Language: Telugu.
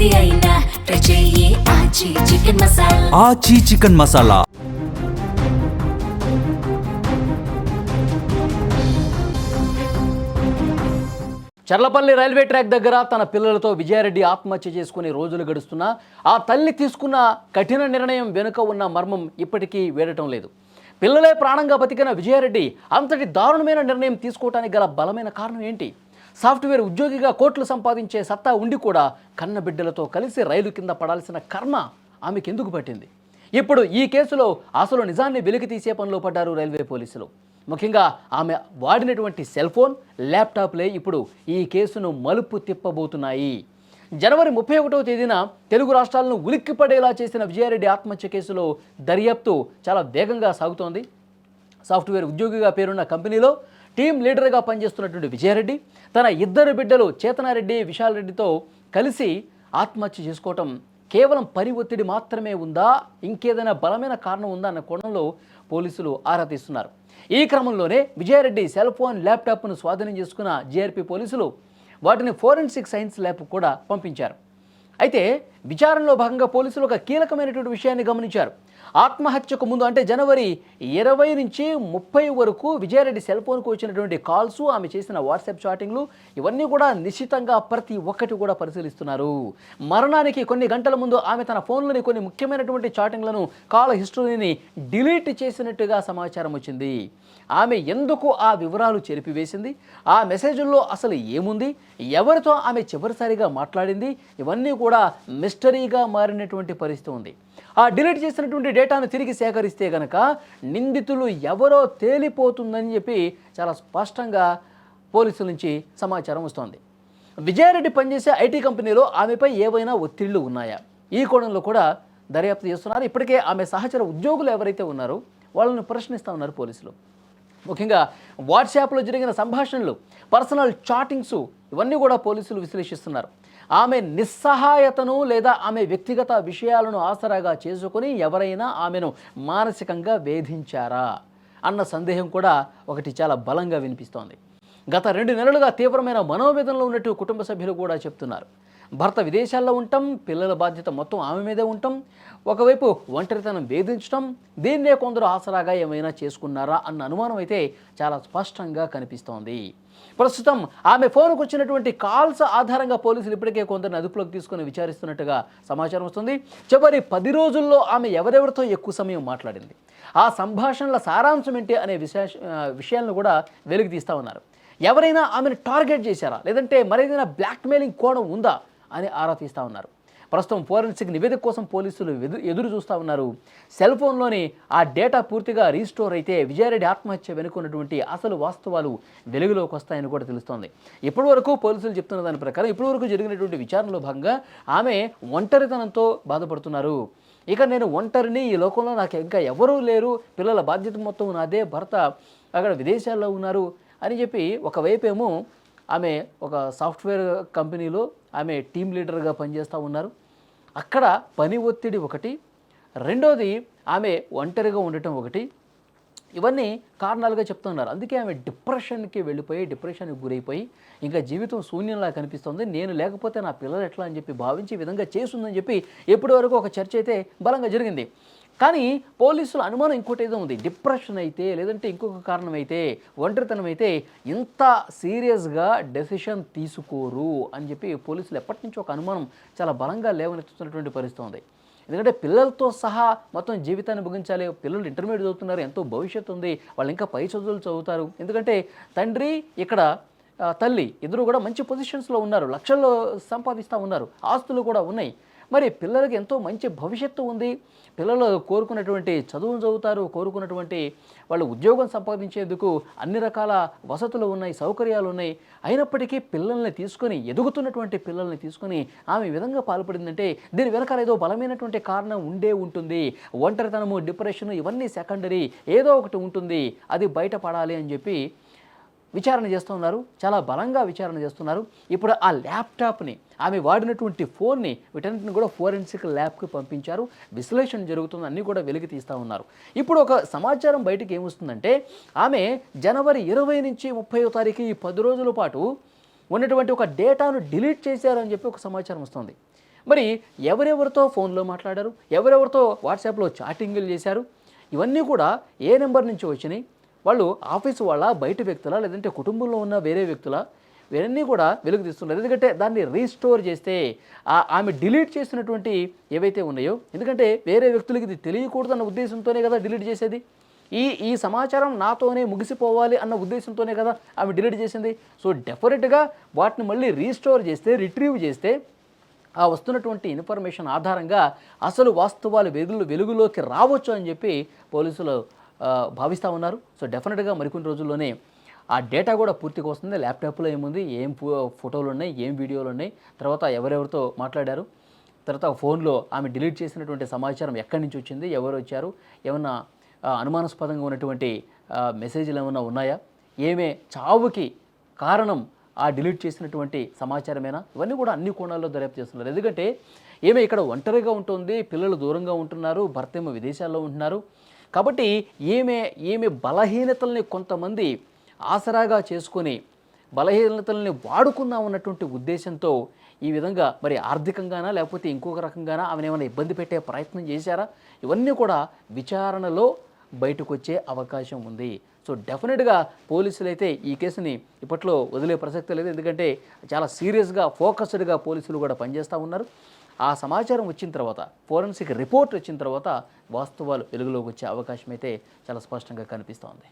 ఏది అయినా ట్రై చెయ్యి ఆచి chicken masala. Aachi chicken masala. Cherlapally railway track దగ్గర తన పిల్లలతో విజయారెడ్డి ఆత్మహత్య చేసుకుని రోజులు గడుస్తున్నా ఆ తల్లి తీసుకున్న కఠిన నిర్ణయం వెనుక ఉన్న మర్మం ఇప్పటికీ వేడటం లేదు. పిల్లలే ప్రాణంగా బతికిన విజయారెడ్డి అంతటి దారుణమైన నిర్ణయం తీసుకోవడానికి గల బలమైన కారణం ఏంటి? సాఫ్ట్వేర్ ఉద్యోగిగా కోట్లు సంపాదించే సత్తా ఉండి కూడా కన్న బిడ్డలతో కలిసి రైలు కింద పడాల్సిన కర్మ ఆమెకు ఎందుకు పట్టింది? ఇప్పుడు ఈ కేసులో అసలు నిజాన్ని వెలికి తీసే పనిలో పడ్డారు రైల్వే పోలీసులు. ముఖ్యంగా ఆమె వాడినటువంటి సెల్ ఫోన్, ల్యాప్టాప్లే ఇప్పుడు ఈ కేసును మలుపు తిప్పబోతున్నాయి. జనవరి 31వ తేదీన తెలుగు రాష్ట్రాలను ఉలిక్కిపడేలా చేసిన విజయారెడ్డి ఆత్మహత్య కేసులో దర్యాప్తు చాలా వేగంగా సాగుతోంది. సాఫ్ట్వేర్ ఉద్యోగిగా పేరున్న కంపెనీలో టీం లీడర్గా పనిచేస్తున్నటువంటి విజయారెడ్డి తన ఇద్దరు బిడ్డలు చేతనారెడ్డి, విశాల్ రెడ్డితో కలిసి ఆత్మహత్య చేసుకోవటం కేవలం పని ఒత్తిడి మాత్రమే ఉందా, ఇంకేదైనా బలమైన కారణం ఉందా అన్న కోణంలో పోలీసులు ఆరా తీస్తున్నారు. ఈ క్రమంలోనే విజయారెడ్డి సెల్ ఫోన్, ల్యాప్టాప్ను స్వాధీనం చేసుకున్న జీఆర్పీ పోలీసులు వాటిని ఫోరెన్సిక్ సైన్స్ ల్యాబ్ కూడా పంపించారు. అయితే విచారణలో భాగంగా పోలీసులు ఒక కీలకమైనటువంటి విషయాన్ని గమనించారు. ఆత్మహత్యకు ముందు అంటే జనవరి 20 నుంచి 30 వరకు విజయారెడ్డి సెల్ ఫోన్కు వచ్చినటువంటి కాల్స్, ఆమె చేసిన వాట్సాప్ చాటింగ్లు ఇవన్నీ కూడా నిశ్చితంగా ప్రతి ఒక్కటి కూడా పరిశీలిస్తున్నారు. మరణానికి కొన్ని గంటల ముందు ఆమె తన ఫోన్లోని కొన్ని ముఖ్యమైనటువంటి చాటింగ్లను, కాల్ హిస్టరీని డిలీట్ చేసినట్టుగా సమాచారం వచ్చింది. ఆమె ఎందుకు ఆ వివరాలు చెరిపివేసింది, ఆ మెసేజ్ల్లో అసలు ఏముంది, ఎవరితో ఆమె చివరిసారిగా మాట్లాడింది, ఇవన్నీ కూడా మిస్టరీగా మారినటువంటి పరిస్థితి ఉంది. ఆ డిలీట్ చేసినటువంటి డేటాను తిరిగి సేకరిస్తే గనక నిందితులు ఎవరో తేలిపోతుందని చెప్పి చాలా స్పష్టంగా పోలీసుల నుంచి సమాచారం వస్తోంది. విజయారెడ్డి పనిచేసే ఐటీ కంపెనీలో ఆమెపై ఏవైనా ఒత్తిళ్లు ఉన్నాయా, ఈ కోణంలో కూడా దర్యాప్తు చేస్తున్నారు. ఇప్పటికే ఆమె సహచర ఉద్యోగులు ఎవరైతే ఉన్నారో వాళ్ళని ప్రశ్నిస్తూ ఉన్నారు పోలీసులు. ముఖ్యంగా వాట్సాప్లో జరిగిన సంభాషణలు, పర్సనల్ చాటింగ్స్ ఇవన్నీ కూడా పోలీసులు విశ్లేషిస్తున్నారు. ఆమె నిస్సహాయతను లేదా ఆమె వ్యక్తిగత విషయాలను ఆసరాగా చేసుకుని ఎవరైనా ఆమెను మానసికంగా వేధించారా అన్న సందేహం కూడా ఒకటి చాలా బలంగా వినిపిస్తోంది. గత 2 నెలలుగా తీవ్రమైన మనోవేదనలో ఉన్నట్టు కుటుంబ సభ్యులు కూడా చెప్తున్నారు. భర్త విదేశాల్లో ఉండటం, పిల్లల బాధ్యత మొత్తం ఆమె మీదే ఉండటం, ఒకవైపు ఒంటరితనం వేధించడం, దీన్నే కొందరు ఆసరాగా ఏమైనా చేసుకున్నారా అన్న అనుమానం అయితే చాలా స్పష్టంగా కనిపిస్తోంది. ప్రస్తుతం ఆమె ఫోన్కు వచ్చినటువంటి కాల్స్ ఆధారంగా పోలీసులు ఇప్పటికే కొందరిని అదుపులోకి తీసుకుని విచారిస్తున్నట్టుగా సమాచారం వస్తుంది. చివరి 10 రోజుల్లో ఆమె ఎవరెవరితో ఎక్కువ సమయం మాట్లాడింది, ఆ సంభాషణల సారాంశం ఏంటి అనే విషయాలను కూడా వెలికి తీస్తూ ఉన్నారు. ఎవరైనా ఆమెను టార్గెట్ చేశారా, లేదంటే మరేదైనా బ్లాక్మెయిలింగ్ కోణం ఉందా అని ఆరా తీస్తూ ఉన్నారు. ప్రస్తుతం ఫోరెన్సిక్ నివేదిక కోసం పోలీసులు ఎదురు చూస్తూ ఉన్నారు. సెల్ ఫోన్లోని ఆ డేటా పూర్తిగా రీస్టోర్ అయితే విజయారెడ్డి ఆత్మహత్య వెనుకున్నటువంటి అసలు వాస్తవాలు వెలుగులోకి వస్తాయని కూడా తెలుస్తోంది. ఇప్పటివరకు పోలీసులు చెప్తున్న దాని ప్రకారం ఇప్పటివరకు జరిగినటువంటి విచారణలో భాగంగా ఆమె ఒంటరితనంతో బాధపడుతున్నారు. ఇక నేను ఒంటరిని, ఈ లోకంలో నాకు ఇంకా ఎవరూ లేరు, పిల్లల బాధ్యత మొత్తం నాదే, భర్త అక్కడ విదేశాల్లో ఉన్నారు అని చెప్పి ఒకవైపు ఏమో ఆమె ఒక సాఫ్ట్వేర్ కంపెనీలో ఆమె టీం లీడర్గా పనిచేస్తూ ఉన్నారు. అక్కడ పని ఒత్తిడి ఒకటి, రెండోది ఆమె ఒంటరిగా ఉండటం ఒకటి, ఇవన్నీ కారణాలుగా చెప్తున్నారు. అందుకే ఆమె డిప్రెషన్కి వెళ్ళిపోయి, డిప్రెషన్కి గురైపోయి ఇంకా జీవితం శూన్యంలా కనిపిస్తుంది, నేను లేకపోతే నా పిల్లలు ఎట్లా అని చెప్పి భావించి ఈ విధంగా చేస్తుందని చెప్పి ఇప్పటి వరకు ఒక చర్చ అయితే బలంగా జరిగింది. కానీ పోలీసుల అనుమానం ఇంకోటి ఏదో ఉంది. డిప్రెషన్ అయితే, లేదంటే ఇంకొక కారణం అయితే, ఒంటరితనం అయితే ఇంత సీరియస్గా డెసిషన్ తీసుకోరు అని చెప్పి పోలీసులు ఎప్పటి నుంచో ఒక అనుమానం చాలా బలంగా లేవనెత్తుతున్నటువంటి పరిస్థితి ఉంది. ఎందుకంటే పిల్లలతో సహా మొత్తం జీవితాన్ని ముగించాలి, పిల్లలు ఇంటర్మీడియట్ చదువుతున్నారు, ఎంతో భవిష్యత్తు ఉంది, వాళ్ళు ఇంకా పై చదువులు చదువుతారు. ఎందుకంటే తండ్రి ఇక్కడ తల్లి ఇద్దరు కూడా మంచి పొజిషన్స్లో ఉన్నారు, లక్షల్లో సంపాదిస్తూ ఉన్నారు, ఆస్తులు కూడా ఉన్నాయి. మరి పిల్లలకి ఎంతో మంచి భవిష్యత్తు ఉంది, పిల్లలు కోరుకున్నటువంటి చదువును చదువుతారు, కోరుకున్నటువంటి వాళ్ళు ఉద్యోగం సంపాదించేందుకు అన్ని రకాల వసతులు ఉన్నాయి, సౌకర్యాలు ఉన్నాయి. అయినప్పటికీ పిల్లల్ని తీసుకొని, ఎదుగుతున్నటువంటి పిల్లల్ని తీసుకొని ఆమె ఈ విధంగా పాల్పడిందంటే దీని వెనకాల ఏదో బలమైనటువంటి కారణం ఉండే ఉంటుంది. ఒంటరితనము, డిప్రెషన్ ఇవన్నీ సెకండరీ, ఏదో ఒకటి ఉంటుంది, అది బయటపడాలి అని చెప్పి విచారణ చేస్తూ ఉన్నారు. చాలా బలంగా విచారణ చేస్తున్నారు. ఇప్పుడు ఆ ల్యాప్టాప్ని, ఆమె వాడినటువంటి ఫోన్ని, వీటన్నిటిని కూడా ఫోరెన్సిక్ ల్యాబ్కి పంపించారు. విశ్లేషణ జరుగుతుంది, అన్నీ కూడా వెలికి తీస్తూ ఉన్నారు. ఇప్పుడు ఒక సమాచారం బయటికి ఏమొస్తుందంటే ఆమె జనవరి 20 నుంచి 30వ తారీఖు ఈ 10 రోజుల పాటు ఉన్నటువంటి ఒక డేటాను డిలీట్ చేశారని చెప్పి ఒక సమాచారం వస్తుంది. మరి ఎవరెవరితో ఫోన్లో మాట్లాడారు, ఎవరెవరితో వాట్సాప్లో చాటింగ్లు చేశారు, ఇవన్నీ కూడా ఏ నెంబర్ నుంచి వచ్చినాయి, వాళ్ళు ఆఫీసు వాళ్ళ, బయట వ్యక్తుల, లేదంటే కుటుంబంలో ఉన్న వేరే వ్యక్తుల, ఇవన్నీ కూడా వెలుగు తీస్తున్నారు. ఎందుకంటే దాన్ని రీస్టోర్ చేస్తే ఆమె డిలీట్ చేసినటువంటి ఏవైతే ఉన్నాయో, ఎందుకంటే వేరే వ్యక్తులకి ఇది తెలియకూడదన్న ఉద్దేశంతోనే కదా డిలీట్ చేసేది. ఈ సమాచారం నాతోనే ముగిసిపోవాలి అన్న ఉద్దేశంతోనే కదా ఆమె డిలీట్ చేసింది. సో డెఫినెట్గా వాటిని మళ్ళీ రీస్టోర్ చేస్తే, రిట్రీవ్ చేస్తే ఆ వస్తున్నటువంటి ఇన్ఫర్మేషన్ ఆధారంగా అసలు వాస్తవాలు వెలుగులోకి రావచ్చు అని చెప్పి పోలీసులు భావిస్తూ ఉన్నారు. సో డెఫినెట్గా మరికొన్ని రోజుల్లోనే ఆ డేటా కూడా పూర్తిగా వస్తుంది. ల్యాప్టాప్లో ఏముంది, ఏం ఫోటోలు ఉన్నాయి, ఏం వీడియోలు ఉన్నాయి, తర్వాత ఎవరెవరితో మాట్లాడారు, తర్వాత ఫోన్లో ఆమె డిలీట్ చేసినటువంటి సమాచారం ఎక్కడి నుంచి వచ్చింది, ఎవరు వచ్చారు, ఏమన్నా అనుమానాస్పదంగా ఉన్నటువంటి మెసేజ్లు ఏమైనా ఉన్నాయా, ఏమే చావుకి కారణం ఆ డిలీట్ చేసినటువంటి సమాచారమేనా, ఇవన్నీ కూడా అన్ని కోణాల్లో దర్యాప్తు చేస్తున్నారు. ఎందుకంటే ఏమే ఇక్కడ ఒంటరిగా ఉంటుంది, పిల్లలు దూరంగా ఉంటున్నారు, భర్త ఏమో విదేశాల్లో ఉంటున్నారు. కాబట్టి ఏమే బలహీనతల్ని కొంతమంది ఆసరాగా చేసుకొని బలహీనతల్ని వాడుకుందాం అన్నటువంటి ఉద్దేశంతో ఈ విధంగా మరి ఆర్థికంగానా లేకపోతే ఇంకొక రకంగానా ఆమెను ఏమైనా ఇబ్బంది పెట్టే ప్రయత్నం చేశారా, ఇవన్నీ కూడా విచారణలో బయటకు వచ్చే అవకాశం ఉంది. సో డెఫినెట్గా పోలీసులు అయితే ఈ కేసుని ఇప్పట్లో వదిలే ప్రసక్తి లేదు. ఎందుకంటే చాలా సీరియస్గా, ఫోకస్డ్గా పోలీసులు కూడా పనిచేస్తూ ఉన్నారు. ఆ సమాచారం వచ్చిన తర్వాత, ఫోరెన్సిక్ రిపోర్ట్ వచ్చిన తర్వాత వాస్తవాలు వెలుగులోకి వచ్చే అవకాశం అయితే చాలా స్పష్టంగా కనిపిస్తోంది.